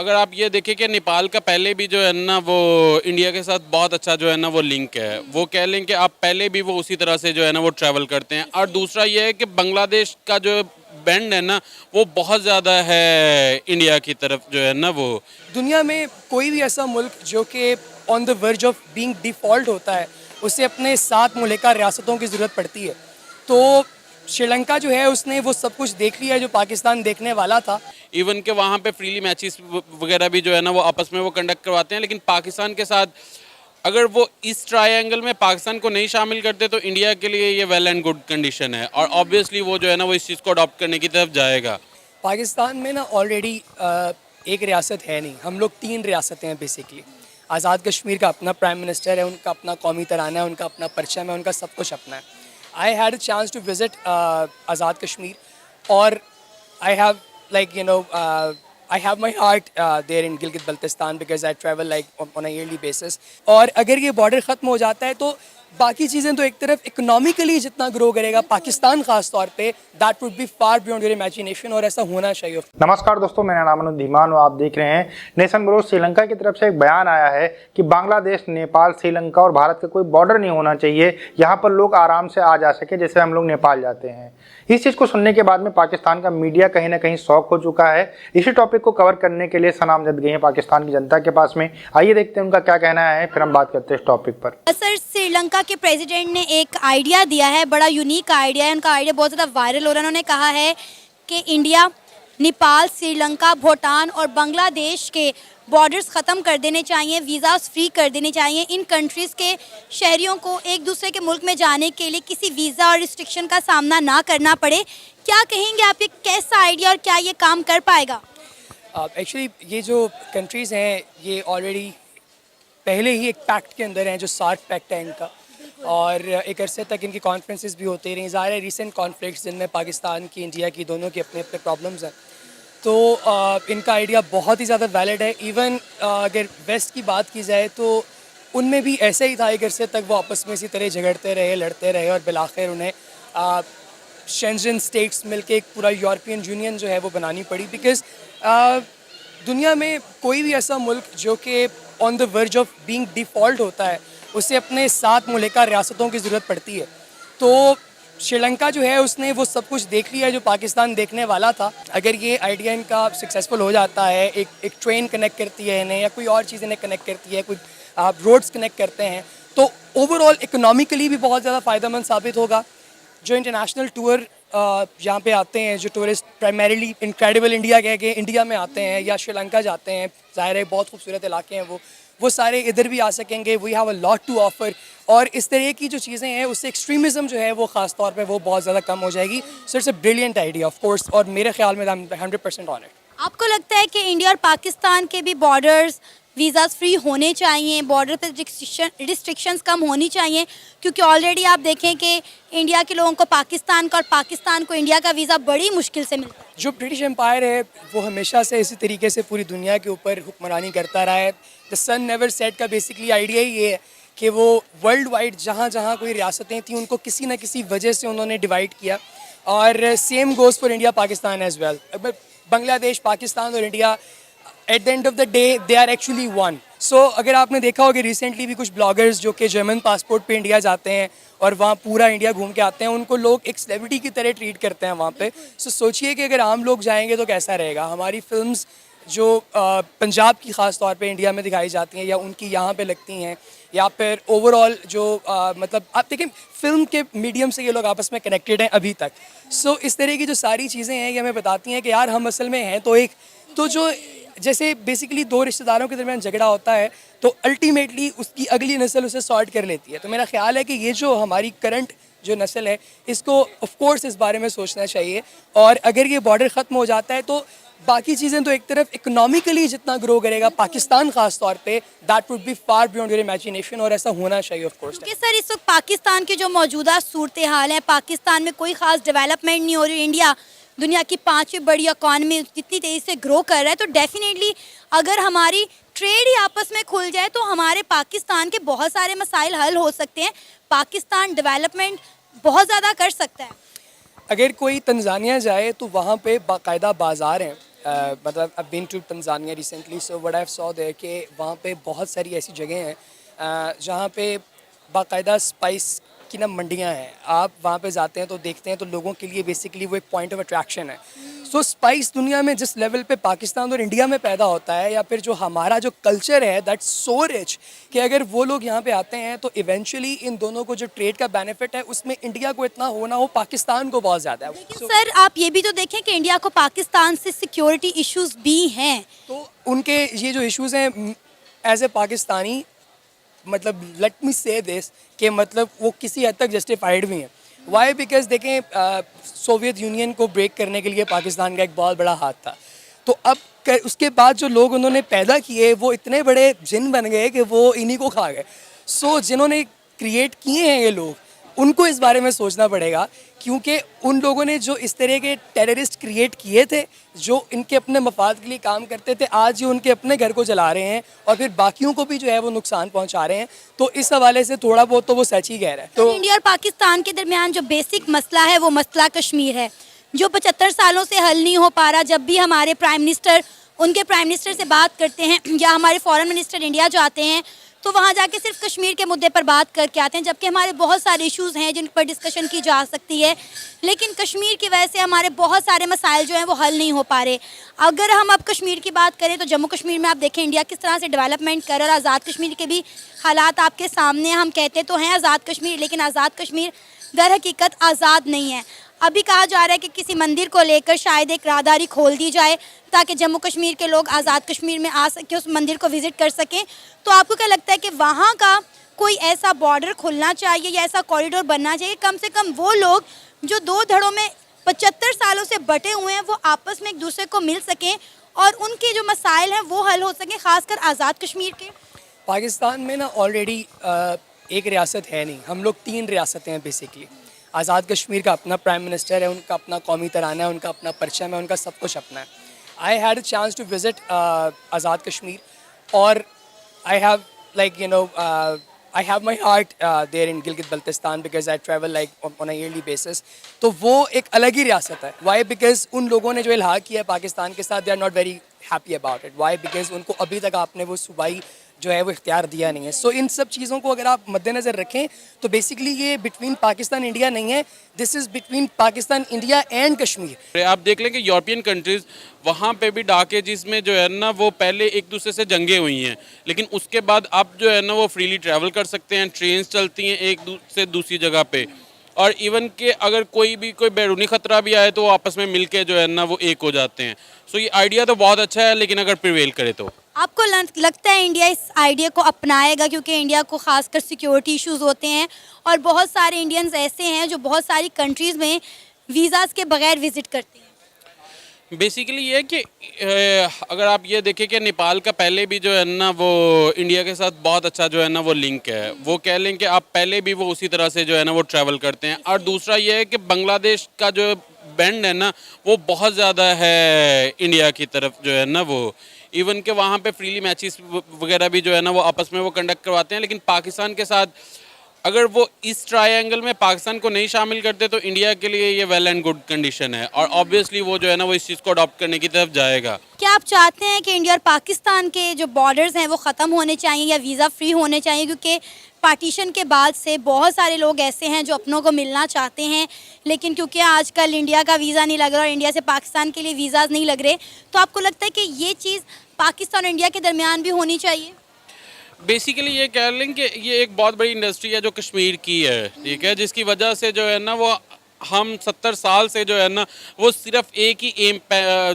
अगर आप ये देखें कि नेपाल का पहले भी जो है ना वो इंडिया के साथ बहुत अच्छा जो है ना वो लिंक है, वो कह लें कि आप पहले भी वो उसी तरह से जो है ना वो ट्रैवल करते हैं। और दूसरा ये है कि बांग्लादेश का जो बैंड है ना वो बहुत ज़्यादा है इंडिया की तरफ जो है ना वो। दुनिया में कोई भी ऐसा मुल्क जो कि on the verge of being default होता है, उसे अपने 7 मुल्का रियासतों की ज़रूरत पड़ती है। तो श्रीलंका जो है उसने वो सब कुछ देख लिया है जो पाकिस्तान देखने वाला था। इवन के वहाँ पे फ्रीली मैचेस वगैरह भी जो है ना वो आपस में वो कंडक्ट करवाते हैं, लेकिन पाकिस्तान के साथ अगर वो इस ट्रायंगल में पाकिस्तान को नहीं शामिल करते तो इंडिया के लिए ये वेल एंड गुड कंडीशन है, और ऑब्वियसली वो जो है ना वो इस चीज़ को अडॉप्ट करने की तरफ जाएगा। पाकिस्तान में ना ऑलरेडी एक रियासत है नहीं, हम लोग 3 रियासतें हैं बेसिकली। आज़ाद कश्मीर का अपना प्राइम मिनिस्टर है, उनका अपना कौमी तराना है, उनका अपना परचम है, उनका सब कुछ अपना है। I had a chance to visit Azad Kashmir, और I have like I have my heart there in Gilgit Baltistan because I travel like on a yearly basis। और अगर ये बॉर्डर ख़त्म हो जाता है तो बाकी चीज़ें तो एक तरफ इकोनॉमिकली जितना ग्रो करेगा पाकिस्तान खास तौर पे, that would be far beyond your imagination, और ऐसा होना चाहिए। नमस्कार दोस्तों, मेरा नाम अनुज धीमान और आप देख रहे हैं नेशन ब्रो। श्रीलंका की तरफ से एक बयान आया है कि बांग्लादेश, नेपाल, श्रीलंका और भारत का कोई बॉर्डर नहीं होना चाहिए, यहाँ पर लोग आराम से आ जा सके जैसे हम लोग नेपाल जाते हैं। इस चीज़ को सुनने के बाद में पाकिस्तान का मीडिया कहीं ना कहीं शॉक हो चुका है। इसी टॉपिक को कवर करने के लिए सनाम जद गई है पाकिस्तान की जनता के पास में। आइए देखते हैं उनका क्या कहना है, फिर हम बात करते हैं इस टॉपिक पर। सर, श्रीलंका के प्रेसिडेंट ने एक आइडिया दिया है, बड़ा यूनिक आइडिया है। उनका आइडिया बहुत ज़्यादा वायरल हो रहा है। उन्होंने कहा है कि इंडिया, नेपाल, श्रीलंका, भूटान और बांग्लादेश के बॉर्डर्स ख़त्म कर देने चाहिए, वीज़ास फ्री कर देने चाहिए। इन कंट्रीज़ के शहरियों को एक दूसरे के मुल्क में जाने के लिए किसी वीज़ा और रिस्ट्रिक्शन का सामना ना करना पड़े। क्या कहेंगे आप, ये कैसा आइडिया और क्या ये काम कर पाएगा? एक्चुअली ये जो कंट्रीज़ हैं ये ऑलरेडी पहले ही एक पैक्ट के अंदर हैं, जो सार्क पैक्ट है इनका, और एक अरसे तक इनकी कॉन्फ्रेंसेस भी होती रही। ज़ाहिर है रिसेंट कॉन्फ्लिक्ट्स जिनमें पाकिस्तान की, इंडिया की, दोनों के अपने अपने प्रॉब्लम्स हैं, तो इनका आइडिया बहुत ही ज़्यादा वैलिड है। इवन अगर वेस्ट की बात की जाए तो उनमें भी ऐसे ही था, एक अरसे तक वो आपस में इसी तरह झगड़ते रहे, लड़ते रहे, और बिलाखिर उन्हें शेंजन स्टेट्स मिलके एक पूरा यूरोपियन यूनियन जो है वो बनानी पड़ी। बिकॉज दुनिया में कोई भी ऐसा मुल्क जो कि on the verge of being default होता है, उसे अपने 7 मुल्का रियासतों की ज़रूरत पड़ती है। तो श्रीलंका जो है उसने वो सब कुछ देख लिया है जो पाकिस्तान देखने वाला था। अगर ये आइडिया इनका सक्सेसफुल हो जाता है, एक ट्रेन कनेक्ट करती है इन्हें, या कोई और चीज़ इन्हें कनेक्ट करती है, कोई रोड्स कनेक्ट करते हैं, तो ओवरऑल इकोनॉमिकली भी बहुत ज़्यादा फ़ायदेमंद साबित होगा। जो इंटरनेशनल टूर यहाँ पे आते हैं, जो टूरिस्ट प्राइमरीली इनक्रेडिबल इंडिया कह के इंडिया में आते हैं या श्रीलंका जाते हैं, ज़ाहिर है बहुत खूबसूरत इलाके हैं वो सारे इधर भी आ सकेंगे। We have a lot to offer, और इस तरह की जो चीज़ें हैं उससे एक्सट्रीमिज़म जो है वो ख़ास तौर पे वो बहुत ज़्यादा कम हो जाएगी। So it's a brilliant idea of course, और मेरे ख्याल में 100% ऑन इट। आपको लगता है कि इंडिया और पाकिस्तान के भी बॉर्डर्स वीज़ास फ्री होने चाहिए, बॉर्डर पे रिस्ट्रिक्शंस कम होनी चाहिए? क्योंकि ऑलरेडी आप देखें कि इंडिया के लोगों को पाकिस्तान का और पाकिस्तान को इंडिया का वीज़ा बड़ी मुश्किल से मिलता है। जो ब्रिटिश एम्पायर है वो हमेशा से इसी तरीके से पूरी दुनिया के ऊपर हुक्मरानी करता रहा है। द सन नेवर सेट का बेसिकली आइडिया ही ये है कि वो वर्ल्ड वाइड जहाँ जहाँ कोई रियासतें थी उनको किसी न किसी वजह से उन्होंने डिवाइड किया, और same goes for India Pakistan as well. Bangladesh, Pakistan और India at the end of the day they are actually one. So अगर आपने देखा होगा रिसेंटली भी कुछ ब्लॉगर्स जो कि जर्मन पासपोर्ट पे इंडिया जाते हैं और वहाँ पूरा इंडिया घूम के आते हैं, उनको लोग एक सेलिब्रिटी की तरह ट्रीट करते हैं वहाँ पे। सो सोचिए कि अगर आम लोग जाएंगे तो कैसा रहेगा। हमारी फिल्म्स जो पंजाब की ख़ास तौर पे इंडिया में दिखाई जाती हैं या उनकी यहाँ पे लगती हैं, या फिर ओवरऑल जो मतलब आप देखें फिल्म के मीडियम से ये लोग आपस में कनेक्टेड हैं अभी तक। सो इस तरह की जो सारी चीज़ें हैं ये हमें बताती हैं कि यार हम असल में हैं तो एक, तो जो जैसे बेसिकली 2 रिश्तेदारों के दरमियान झगड़ा होता है तो अल्टीमेटली उसकी अगली नस्ल उसे सॉर्ट कर लेती है। तो मेरा ख्याल है कि ये जो हमारी करंट जो नस्ल है इसको ऑफ कोर्स इस बारे में सोचना चाहिए, और अगर ये बॉर्डर ख़त्म हो जाता है तो बाकी चीज़ें तो एक तरफ इकोनॉमिकली जितना ग्रो करेगा पाकिस्तान खास तौर पे, that would be far beyond your imagination, और ऐसा होना चाहिए ऑफ कोर्स। क्योंकि सर इस वक्त पाकिस्तान की जो मौजूदा सूरत हाल है, पाकिस्तान में कोई ख़ास डेवलपमेंट नहीं हो रही। इंडिया दुनिया की 5वीं बड़ी इकॉनमी जितनी तेज़ी से ग्रो कर रहा है, तो डेफिनेटली अगर हमारी ट्रेड ही आपस में खुल जाए तो हमारे पाकिस्तान के बहुत सारे मसाइल हल हो सकते हैं। पाकिस्तान डेवलपमेंट बहुत ज़्यादा कर सकता है। अगर कोई तंजानिया जाए तो वहाँ पे बाकायदा बाज़ार हैं मतलब I've been to Tanzania recently, so what I saw there कि वहाँ पे बहुत सारी ऐसी जगह हैं जहाँ पे बाकायदा स्पाइस की ना मंडियाँ हैं। आप वहाँ पे जाते हैं तो देखते हैं तो लोगों के लिए बेसिकली वो एक पॉइंट ऑफ अट्रैक्शन है। सो स्पाइस दुनिया में जिस लेवल पे पाकिस्तान और इंडिया में पैदा होता है, या फिर जो हमारा जो कल्चर है दैट्स सो रिच कि अगर वो लोग यहाँ पे आते हैं तो इवेंचुअली इन दोनों को जो ट्रेड का बेनिफिट है उसमें इंडिया को इतना हो ना हो, पाकिस्तान को बहुत ज़्यादा है। लेकिन सर आप ये भी तो देखें कि इंडिया को पाकिस्तान से सिक्योरिटी इश्यूज भी हैं। तो उनके ये जो इश्यूज हैं एज ए पाकिस्तानी, मतलब लेट मी से दिस कि मतलब वो किसी हद तक जस्टिफाइड भी हैं। वाई? बिकॉज देखें सोवियत यूनियन को ब्रेक करने के लिए पाकिस्तान का एक बहुत बड़ा हाथ था। तो अब उसके बाद जो लोग उन्होंने पैदा किए वो इतने बड़े जिन बन गए कि वो इन्हीं को खा गए। सो जिन्होंने क्रिएट किए हैं ये लोग, उनको इस बारे में सोचना पड़ेगा, क्योंकि उन लोगों ने जो इस तरह के टेररिस्ट क्रिएट किए थे जो इनके अपने मफाद के लिए काम करते थे, आज ये उनके अपने घर को चला रहे हैं और फिर बाकियों को भी जो है वो नुकसान पहुंचा रहे हैं। तो इस हवाले से थोड़ा बहुत तो वो सच ही कह रहा है। तो इंडिया और पाकिस्तान के दरमियान जो बेसिक मसला है वो मसला कश्मीर है, जो 75 सालों से हल नहीं हो पा रहा। जब भी हमारे प्राइम मिनिस्टर उनके प्राइम मिनिस्टर से बात करते हैं या हमारे फॉरेन मिनिस्टर इंडिया जो आते हैं तो वहाँ जाके सिर्फ कश्मीर के मुद्दे पर बात करके आते हैं, जबकि हमारे बहुत सारे इश्यूज़ हैं जिन पर डिस्कशन की जा सकती है। लेकिन कश्मीर की वजह से हमारे बहुत सारे मसाइल जो हैं वो हल नहीं हो पा रहे। अगर हम अब कश्मीर की बात करें तो जम्मू कश्मीर में आप देखें इंडिया किस तरह से डेवलपमेंट कर रहा है, और आज़ाद कश्मीर के भी हालात आपके सामने। हम कहते तो हैं आज़ाद कश्मीर, लेकिन आज़ाद कश्मीर दर हकीकत आज़ाद नहीं है। अभी कहा जा रहा है कि किसी मंदिर को लेकर शायद एक राहदारी खोल दी जाए ताकि जम्मू कश्मीर के लोग आज़ाद कश्मीर में आ सकें, उस मंदिर को विज़िट कर सकें। तो आपको क्या लगता है कि वहाँ का कोई ऐसा बॉर्डर खुलना चाहिए या ऐसा कॉरिडोर बनना चाहिए, कम से कम वो लोग जो दो धड़ों में 75 सालों से बटे हुए हैं वो आपस में एक दूसरे को मिल सकें और उनके जो मसाइल हैं वो हल हो सकें, ख़ासकर आज़ाद कश्मीर के? पाकिस्तान में ना ऑलरेडी एक रियासत है नहीं, हम लोग 3 रियासतें हैं बेसिकली। आज़ाद कश्मीर का अपना प्राइम मिनिस्टर है, उनका अपना कौमी तराना है, उनका अपना परचम है, उनका सब कुछ अपना है। I had a chance to visit Azad Kashmir और I have like I have my heart there in Gilgit Baltistan because I travel like on a yearly basis. तो वो एक अलग ही रियासत है। Why? Because उन लोगों ने जो इल्हाक किया है पाकिस्तान के साथ, they are not very happy about it. Why? Because उनको अभी तक आपने वो सूबाई जो है वो इख्तियार दिया नहीं है। सो इन सब चीज़ों को अगर आप मद्देनज़र रखें तो बेसिकली ये बिटवीन पाकिस्तान इंडिया नहीं है, this is between Pakistan India and Kashmir. आप देख लें कि यूरोपियन कंट्रीज़ वहाँ पे भी डाके जिसमें जो है ना वो पहले एक दूसरे से जंगे हुई हैं, लेकिन उसके बाद अब जो है ना वो फ्रीली ट्रैवल कर सकते हैं, ट्रेन्स चलती हैं एक से दूसरी जगह पे, और इवन के अगर कोई बैरूनी ख़तरा भी आए तो वो आपस में मिल के जो है ना वो एक हो जाते हैं। सो ये आइडिया तो बहुत अच्छा है, लेकिन अगर प्रिवेल करे तो आपको लगता है इंडिया इस आइडिया को अपनाएगा? क्योंकि इंडिया को खासकर सिक्योरिटी इश्यूज होते हैं और बहुत सारे इंडियंस ऐसे हैं जो बहुत सारी कंट्रीज़ में वीज़ाज़ के बगैर विज़िट करते हैं। बेसिकली ये है कि अगर आप ये देखें कि नेपाल का पहले भी जो है ना वो इंडिया के साथ बहुत अच्छा जो है ना वो लिंक है, वो कह लें कि आप पहले भी वो उसी तरह से जो है ना वो ट्रैवल करते हैं। और दूसरा ये है कि बांग्लादेश का जो बैंड है ना वो बहुत ज़्यादा है इंडिया की तरफ जो है ना वो, इवन के वहाँ पे फ्रीली मैचेस वगैरह भी जो है ना वो आपस में वो कंडक्ट करवाते हैं। लेकिन पाकिस्तान के साथ अगर वो इस ट्रायंगल में पाकिस्तान को नहीं शामिल करते तो इंडिया के लिए ये वेल एंड गुड कंडीशन है, और ऑब्वियसली वो जो है ना वो इस चीज़ को अडॉप्ट करने की तरफ जाएगा। क्या आप चाहते हैं कि इंडिया और पाकिस्तान के जो बॉर्डर्स हैं वो ख़त्म होने चाहिए या वीज़ा फ्री होने चाहिए? क्योंकि पार्टीशन के बाद से बहुत सारे लोग ऐसे हैं जो अपनों को मिलना चाहते हैं, लेकिन क्योंकि आजकल इंडिया का वीज़ा नहीं लग रहा और इंडिया से पाकिस्तान के लिए वीज़ाज़ नहीं लग रहे, तो आपको लगता है कि ये चीज़ पाकिस्तान और इंडिया के दरमियान भी होनी चाहिए? बेसिकली ये कह लें कि ये एक बहुत बड़ी इंडस्ट्री है जो कश्मीर की है, ठीक है, जिसकी वजह से जो है ना वो हम 70 साल से जो है ना वो सिर्फ एक ही एम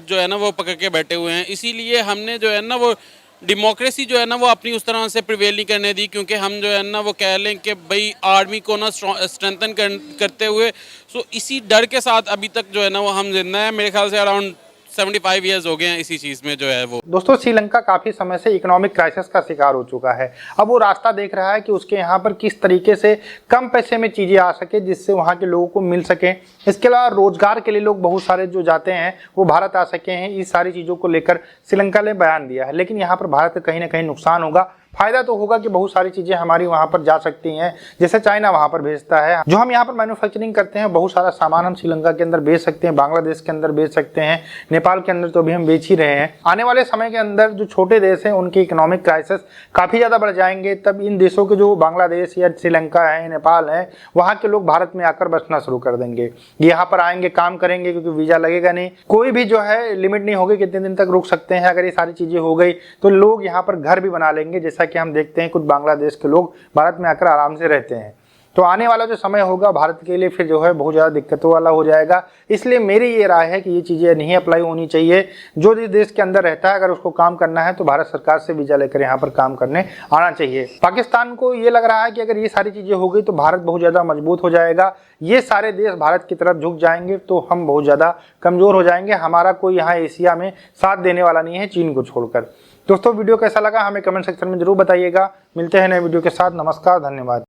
जो है ना वो पकड़ के बैठे हुए हैं। इसीलिए हमने जो है ना वो डेमोक्रेसी जो है ना वो अपनी उस तरह से प्रिवेल नहीं करने दी, क्योंकि हम जो है ना वो कह लें कि भाई आर्मी को ना स्ट्रेंथन करते हुए, सो इसी डर के साथ अभी तक जो है ना वो हम जिंदा हैं। मेरे ख्याल से अराउंड 75 ईयर्स हो गए हैं इसी चीज़ में जो है वो। दोस्तों, श्रीलंका काफ़ी समय से इकोनॉमिक क्राइसिस का शिकार हो चुका है। अब वो रास्ता देख रहा है कि उसके यहाँ पर किस तरीके से कम पैसे में चीज़ें आ सके जिससे वहाँ के लोगों को मिल सके। इसके अलावा रोजगार के लिए लोग बहुत सारे जो जाते हैं वो भारत आ सके हैं। इस सारी चीज़ों को लेकर श्रीलंका ने बयान दिया है, लेकिन यहाँ पर भारत का कहीं ना कहीं नुकसान होगा। फायदा तो होगा कि बहुत सारी चीज़ें हमारी वहाँ पर जा सकती हैं, जैसे चाइना वहाँ पर भेजता है, जो हम यहाँ पर मैन्युफैक्चरिंग करते हैं बहुत सारा सामान हम श्रीलंका के अंदर बेच सकते हैं, बांग्लादेश के अंदर बेच सकते हैं, नेपाल के अंदर तो अभी हम बेच ही रहे हैं। आने वाले समय के अंदर जो छोटे देश हैं उनकी इकोनॉमिक क्राइसिस काफ़ी ज़्यादा बढ़ जाएंगे, तब इन देशों के जो बांग्लादेश या श्रीलंका है, नेपाल है, वहाँ के लोग भारत में आकर बसना शुरू कर देंगे। यहाँ पर आएंगे, काम करेंगे, क्योंकि वीज़ा लगेगा नहीं, कोई भी जो है लिमिट नहीं होगी कितने दिन तक रुक सकते हैं। अगर ये सारी चीज़ें हो गई तो लोग यहाँ पर घर भी बना लेंगे, जैसा कि हम देखते हैं कुछ बांग्लादेश के लोग भारत में आकर आराम से रहते हैं। तो आने वाला जो समय होगा भारत के लिए फिर जो है बहुत ज़्यादा दिक्कतों वाला हो जाएगा। इसलिए मेरी ये राय है कि ये चीज़ें नहीं अप्लाई होनी चाहिए। जो जिस देश के अंदर रहता है अगर उसको काम करना है तो भारत सरकार से वीज़ा लेकर यहाँ पर काम करने आना चाहिए। पाकिस्तान को ये लग रहा है कि अगर ये सारी चीज़ें हो गई तो भारत बहुत ज़्यादा मजबूत हो जाएगा, ये सारे देश भारत की तरफ झुक जाएंगे तो हम बहुत ज़्यादा कमज़ोर हो जाएंगे। हमारा कोई यहाँ एशिया में साथ देने वाला नहीं है चीन को छोड़कर। दोस्तों वीडियो कैसा लगा हमें कमेंट सेक्शन में जरूर बताइएगा। मिलते हैं नए वीडियो के साथ। नमस्कार, धन्यवाद।